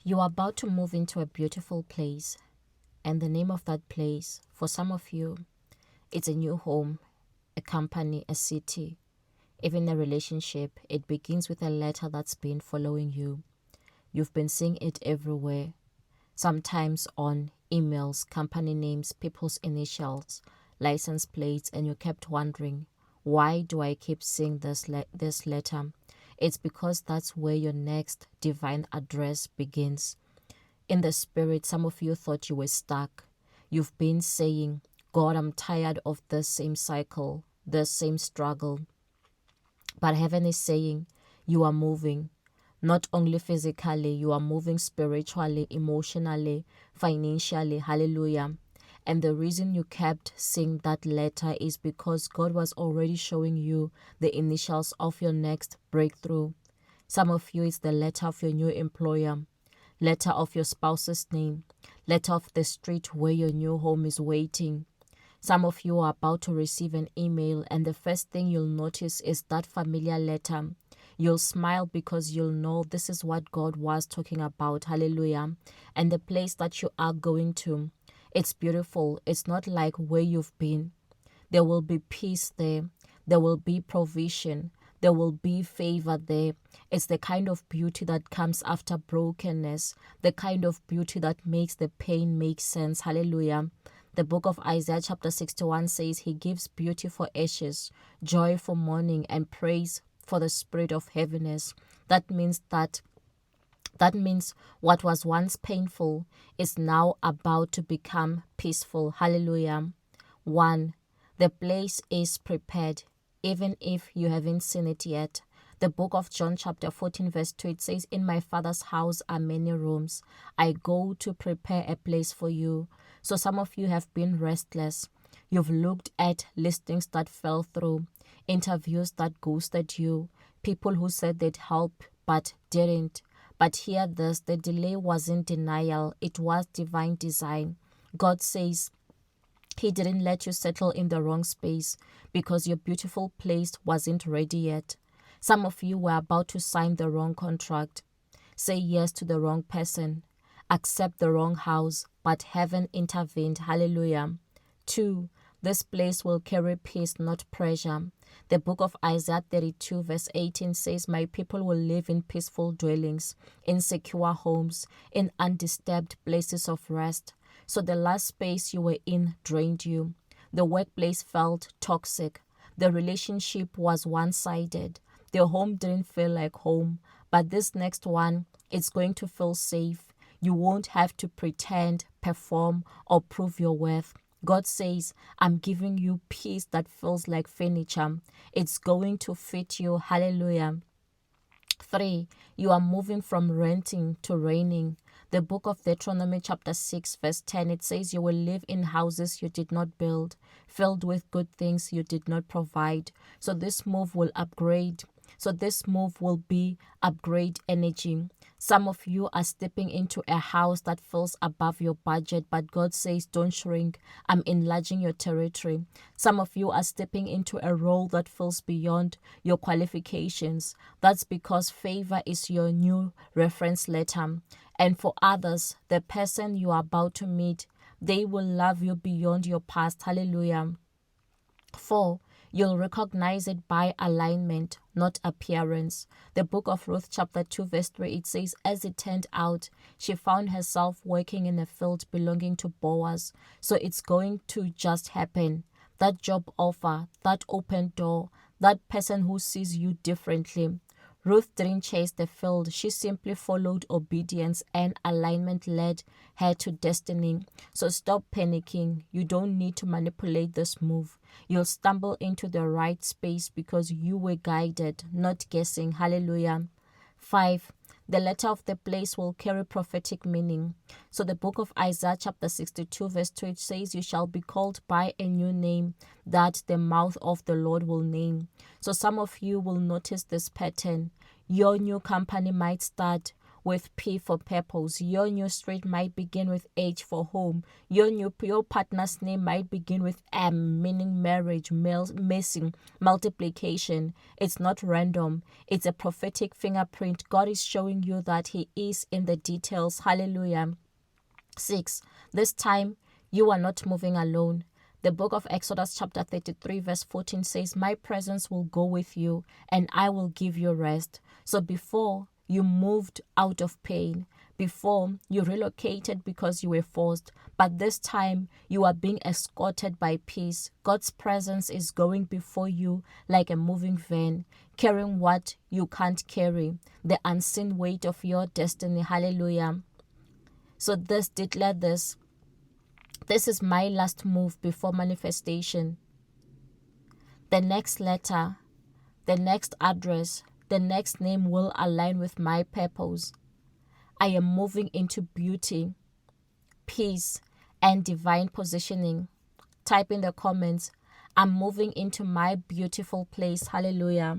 You are about to move into a beautiful place, and the name of that place, for some of you, it's a new home, a company, a city, even a relationship. It begins with a letter that's been following you. You've been seeing it everywhere, sometimes on emails, company names, people's initials, license plates, and you kept wondering, why do I keep seeing this letter? It's because that's where your next divine address begins. In the spirit, some of you thought you were stuck. You've been saying, God, I'm tired of this same cycle, this same struggle. But heaven is saying, you are moving. Not only physically, you are moving spiritually, emotionally, financially. Hallelujah. And the reason you kept seeing that letter is because God was already showing you the initials of your next breakthrough. Some of you, it's the letter of your new employer, letter of your spouse's name, letter of the street where your new home is waiting. Some of you are about to receive an email, and the first thing you'll notice is that familiar letter. You'll smile because you'll know this is what God was talking about. Hallelujah. And the place that you are going to, it's beautiful. It's not like where you've been. There will be peace there. There will be provision. There will be favor there. It's the kind of beauty that comes after brokenness, the kind of beauty that makes the pain make sense. Hallelujah. The book of Isaiah chapter 61 says he gives beauty for ashes, joy for mourning, and praise for the spirit of heaviness. That means what was once painful is now about to become peaceful. Hallelujah. 1. The place is prepared, even if you haven't seen it yet. The book of John chapter 14 verse 2, it says, in my Father's house are many rooms. I go to prepare a place for you. So some of you have been restless. You've looked at listings that fell through, interviews that ghosted you, people who said they'd help but didn't. But hear this, the delay wasn't denial, it was divine design. God says he didn't let you settle in the wrong space because your beautiful place wasn't ready yet. Some of you were about to sign the wrong contract, say yes to the wrong person, accept the wrong house, but heaven intervened. Hallelujah. 2. This place will carry peace, not pressure. The book of Isaiah 32 verse 18 says, my people will live in peaceful dwellings, in secure homes, in undisturbed places of rest. So the last space you were in drained you. The workplace felt toxic. The relationship was one-sided. The home didn't feel like home. But this next one, it's going to feel safe. You won't have to pretend, perform, or prove your worth. God says, I'm giving you peace that feels like furniture. It's going to fit you. Hallelujah. 3. You are moving from renting to reigning. The book of Deuteronomy chapter 6 verse 10, it says you will live in houses you did not build, filled with good things you did not provide. So this move will be upgrade energy. Some of you are stepping into a house that feels above your budget, but God says, don't shrink. I'm enlarging your territory. Some of you are stepping into a role that feels beyond your qualifications. That's because favor is your new reference letter. And for others, the person you are about to meet, they will love you beyond your past. Hallelujah. 4. You'll recognize it by alignment, not appearance. The book of Ruth chapter 2 verse 3, it says, as it turned out, she found herself working in a field belonging to Boaz. So it's going to just happen. That job offer, that open door, that person who sees you differently. Ruth didn't chase the field. She simply followed obedience, and alignment led her to destiny. So stop panicking. You don't need to manipulate this move. You'll stumble into the right space because you were guided, not guessing. Hallelujah. 5. The letter of the place will carry prophetic meaning. So the book of Isaiah chapter 62 verse 2, it says, you shall be called by a new name that the mouth of the Lord will name. So some of you will notice this pattern. Your new company might start with P for purpose. Your new street might begin with H for home. Your partner's name might begin with M, meaning marriage, missing, multiplication. It's not random. It's a prophetic fingerprint. God is showing you that He is in the details. Hallelujah. 6. This time you are not moving alone. The book of Exodus chapter 33 verse 14 says, my presence will go with you and I will give you rest. So before you moved out of pain, before you relocated because you were forced, but this time you are being escorted by peace. God's presence is going before you like a moving van, carrying what you can't carry, the unseen weight of your destiny. Hallelujah. So declare this. This is my last move before manifestation. The next letter, the next address, the next name will align with my purpose. I am moving into beauty, peace, and divine positioning. Type in the comments, I'm moving into my beautiful place. Hallelujah.